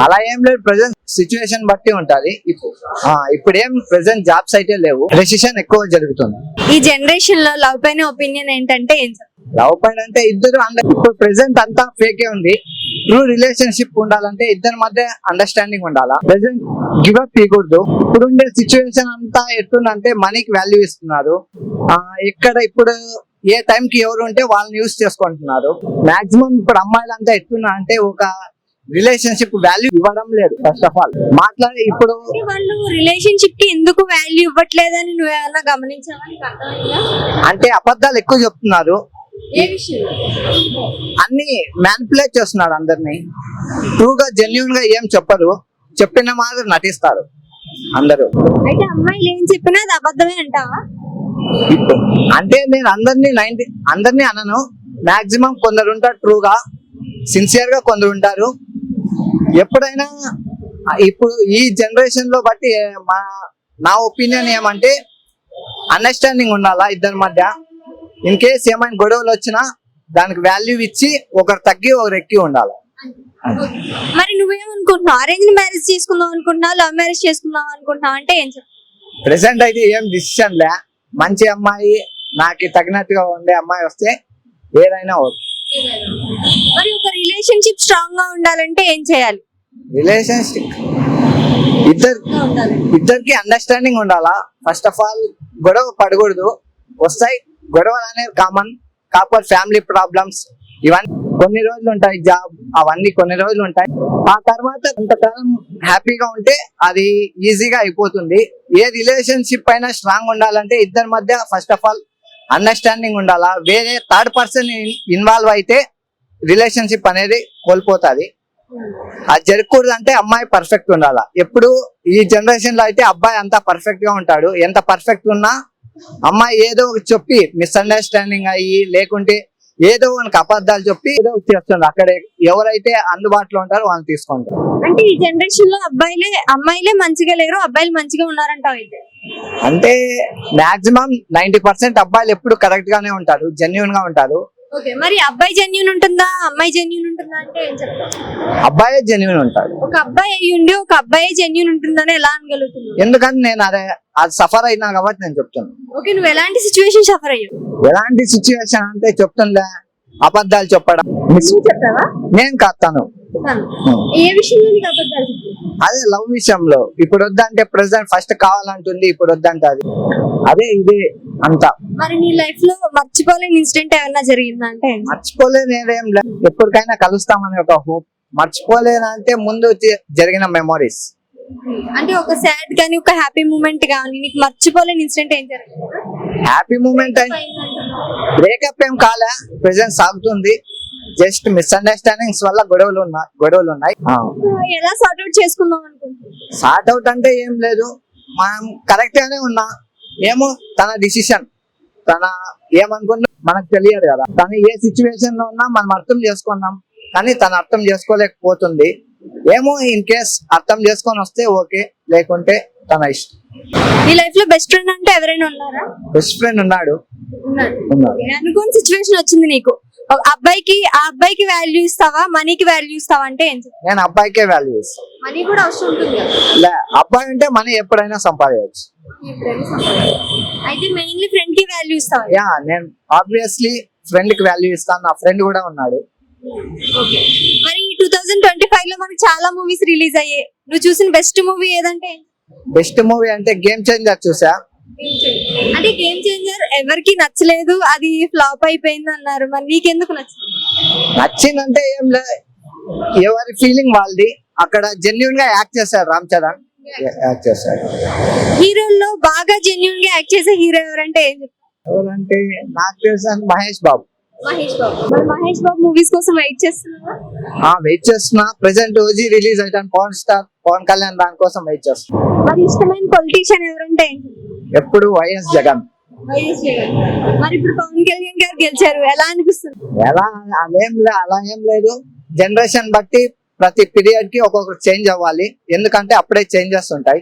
అలా ఏం లేదు, ప్రెసెంట్ సిచ్యువేషన్ బట్టి ఉంటది. ఇప్పుడు ఏం ప్రెసెంట్ జాబ్స్ అయితే లేవు, రెసిషన్ ఎక్కువ జరుగుతుంది. ఈ జనరేషన్ లో లవ్ పైన ఒపీనియన్ ఏంటంటే ఏం చెప్తారు? లవ్ పైన అంటే ఇద్దరు ఇప్పుడు ప్రెసెంట్ అంతా ఫేకే ఉంది. ట్రూ రిలేషన్షిప్ ఉండాలంటే ఇద్దరి మధ్య అండర్స్టాండింగ్ ఉండాలా. ప్రెసెంట్ గివ్ అప్ ఇవ్వకూడదు. ఇప్పుడుండే సిచ్యువేషన్ అంతా ఎట్లుందంటే మనీకి వాల్యూ ఇస్తున్నారు. ఇక్కడ ఇప్పుడు ఏ టైం కి ఎవరు ఉంటే వాళ్ళని యూజ్ చేసుకుంటున్నారు. మాక్సిమం ఇప్పుడు అమ్మాయిలంతా ఎట్లున్నా అంటే ఒక రిలేషన్షిప్ వాల్యూ ఇవ్వడం లేదు. ఫస్ట్ ఆఫ్ ఆల్ మాట్లాడే ఇప్పుడు వాళ్ళు రిలేషన్షిప్ కి ఎందుకు వాల్యూ ఇవ్వట్లేదని నువ్వు ఏమైనా గమనించావా? అంటే అబద్ధాలు ఎక్కువ చెప్తున్నారు, ఏ విషయం? అన్ని మ్యానిపులేట్ చేస్తున్నారు అందరినీ. ట్రూగా జెన్యున్ గా ఏం చెప్పరు, చెప్పిన మాత్రం నటిస్తారు అందరూ. అయితే అమ్మాయిలు ఏం చెప్పినా అది అబద్ధమే అంటావా? అంటే నేను అందరినీ అనను. మాక్సిమం కొందరు ఉంటారు ట్రూగా సిన్సియర్ గా, కొందరు ఉంటారు. ఎప్పుడైనా ఇప్పుడు ఈ జనరేషన్ లో బట్టి నా ఒపీనియన్ ఏమంటే అండర్స్టాండింగ్ ఉండాలా ఇద్దరి మధ్య. ఇన్ కేస్ ఏమైనా గొడవలు వచ్చినా దానికి వాల్యూ ఇచ్చి ఒకరు తగ్గి ఒకరు ఎక్కి ఉండాలి. మరి నువ్వేమనుకుంటున్నావు? అరేంజ్ మ్యారేజ్ చేసుకుందాం అనుకుంటున్నావు, లవ్ మ్యారేజ్ చేసుకుందాం అనుకుంటున్నావు అంటే ఏం చెప్తావు? ప్రెసెంట్ అయితే ఏం డిసిషన్ లే. మంచి అమ్మాయి, నాకు తగినట్టుగా ఉండే అమ్మాయి వస్తే ఏదైనా ఓకే. మరి ఒక రిలేషన్షిప్ స్ట్రాంగ్ గా ఉండాలంటే ఏం చేయాలి? రిలేషన్షిప్ ఇద్దరికి అండర్స్టాండింగ్ ఉండాలా. ఫస్ట్ ఆఫ్ ఆల్ గొడవ పడకూడదు. వస్తాయి గొడవలు అనేది కామన్, కాకపోతే ఫ్యామిలీ ప్రాబ్లమ్స్ ఇవన్నీ కొన్ని రోజులు ఉంటాయి. జాబ్ అవన్నీ కొన్ని రోజులు ఉంటాయి. ఆ తర్వాత కొంతకాలం హ్యాపీగా ఉంటే అది ఈజీగా అయిపోతుంది. ఏ రిలేషన్షిప్ అయినా స్ట్రాంగ్ ఉండాలంటే ఇద్దరి మధ్య ఫస్ట్ ఆఫ్ ఆల్ అండర్స్టాండింగ్ ఉండాలా. వేరే థర్డ్ పర్సన్ ఇన్వాల్వ్ అయితే రిలేషన్షిప్ అనేది కోల్పోతుంది. అది జరగకూడదు అంటే అమ్మాయి పర్ఫెక్ట్ ఉండాలా. ఎప్పుడు ఈ జనరేషన్ లో అయితే అబ్బాయి అంతా పర్ఫెక్ట్ గా ఉంటాడు. ఎంత పర్ఫెక్ట్ ఉన్నా అమ్మాయి ఏదో ఒకటి చెప్పి మిస్అండర్స్టాండింగ్ అయ్యి, లేకుంటే ఏదో మనకు అబద్ధాలు చెప్పి ఏదో ఒకటి చేస్తుంది. అక్కడ ఎవరైతే అందుబాటులో ఉంటారో వాళ్ళని తీసుకుంటారు. అంటే ఈ జనరేషన్ లో అమ్మాయిలే మంచిగా లేరు, అబ్బాయిలు మంచిగా ఉన్నారంటావు అయితే? అంటే మాక్సిమం 90% అబ్బాయిలు ఎప్పుడు కరెక్ట్ గానే ఉంటారు, జెన్యున్ గా ఉంటారు. ఓకే, మరి అబ్బాయి జెన్యూన్ ఉంటుందా, అమ్మాయి జెన్యూన్ ఉంటుందా అంటే ఏం చెప్తావు? అబ్బాయే జెన్యున్ ఉంటాడు. ఒక అబ్బాయి అయ్యి ఉండి ఒక అబ్బాయి జెన్యూన్ ఉంటుందని ఎలా అనగలుగుతున్నావు? ఎందుకంటే నేను అది సఫర్ అయినా కాబట్టి నేను చెప్తాను. ఓకే, నువ్వు ఎలాంటి సిచ్యువేషన్ సఫర్ అయ్యావు? ఎలాంటి సిచ్యువేషన్ అంటే చెప్తుందా, అబద్ధాలు చెప్పడం. చెప్పావా? నేను కాస్తాను. ఏ విషయంలో నీకు అబద్ధాలు చెప్పావు? అదే లవ్ విషయంలో. ఇప్పుడు వద్దంటే ప్రెసెంట్ ఫస్ట్ కావాలంటుంది, ఇప్పుడు వద్దంటే అదే ఇదే అంతా. మరి నీ లైఫ్ లో మర్చిపోలేని ఇన్సిడెంట్ ఏమన్నా జరిగిందంటే? మర్చిపోలేనేదేం లేదు, ఎప్పటికైనా కలుస్తామని ఒక హోప్. మర్చిపోలేనంటే ముందు జరిగిన మెమోరీస్. అంటే ఒక సాడ్ కానీ ఒక హ్యాపీ మూమెంట్ కానీ నీకు మర్చిపోలేని ఇన్సిడెంట్ ఏం జరిగింది? హ్యాపీ మూమెంట్ బ్రేకప్ ఏం కాలే, ప్రెసెంట్ సాగుతుంది. జస్ట్ మిస్అండర్స్టాండింగ్స్ వల్ల గొడవలు ఉన్నాయి. ఎలా సార్ట్ అవుట్ చేసుకుందాం అనుకుంటున్నాం? సార్ట్ అవుట్ అంటే ఏం లేదు, మనం కరెక్ట్ గానే ఉన్నా. ఏమో తన డిసిషన్, తన ఏమనుకున్నా మనకు తెలియదు కదా. తను ఏ సిచ్యువేషన్ లో ఉన్నా మనం అర్థం చేసుకున్నాం, కానీ తను అర్థం చేసుకోలేకపోతుంది. ఏమో ఇన్ కేస్ అర్థం చేసుకొని వస్తే ఓకే, లేకుంటే తన ఇష్టం. నీ లైఫ్ లో బెస్ట్ ఫ్రెండ్ అంటే ఎవరైనా ఉన్నారా? బెస్ట్ ఫ్రెండ్ ఉన్నాడు. అనుకోని సిచ్యువేషన్ వచ్చింది నీకు, ఆ అబ్బాయికి వాల్యూ ఇస్తావా, మనీకి వాల్యూ ఇస్తావా అంటే ఏం చెప్తావు? నేను అబ్బాయికే వాల్యూ ఇస్తాను. మనీ కూడా అవసరం ఉంటుంది కదా. అబ్బాయి అంటే మనీ ఎప్పుడైనా సంపాదించవచ్చు. అయితే మెయిన్లీ ఫ్రెండ్ కి వాల్యూ ఇస్తావా? యా, నేను ఆబ్వియస్లీ ఫ్రెండ్ కి వాల్యూ ఇస్తాను. నా ఫ్రెండ్ కూడా ఉన్నాడు. మరి 2025 లో మనకి చాలా మూవీస్ రిలీజ్ అయ్యాయి. నువ్వు చూసిన బెస్ట్ మూవీ ఏదంటే? బెస్ట్ మూవీ అంటే గేమ్ చేంజర్ చూసా. అంటే గేమ్ చేంజర్ ఎవరికి నచ్చలేదు, అది ఫ్లాప్ అయిపోయింది అన్నారు. మరి నీకెందుకు నచ్చిందంటే ఏం లేదు, ఎవరి ఫీలింగ్ వాళ్ళది. అక్కడ జెన్యున్ గా యాక్ట్ చేశారు రామ్ చరణ్. యాక్ట్ చేశారు. హీరోల్లో బాగా జెన్యున్ గా యాక్ట్ చేసే హీరో ఎవరంటే ఏం చెప్తారు? ఎవరంటే నాకు తెలుసు మహేష్ బాబు. మరి మహేష్ బాబు మూవీస్ కోసం వెయిట్ చేస్తున్నా? వెయిట్ చేస్తున్నా. ప్రెసెంట్ ఓజీ రిలీజ్ అయితే పవన్ కళ్యాణ్ దాని కోసం వెయిట్ చేస్తున్నా. మరి ఇష్టమైన పొలిటీషియన్ ఎవరంటే? ఎప్పుడు వైఎస్ జగన్. మరి ఇప్పుడు పవన్ కళ్యాణ్ గారు గెలిచారు, ఎలా అనిపిస్తుంది? అలా ఏం లేదు, జనరేషన్ బట్టి ప్రతి పీరియడ్ కి ఒక్కొక్కరు చేంజ్ అవ్వాలి. ఎందుకంటే అప్పుడే చేంజెస్ ఉంటాయి.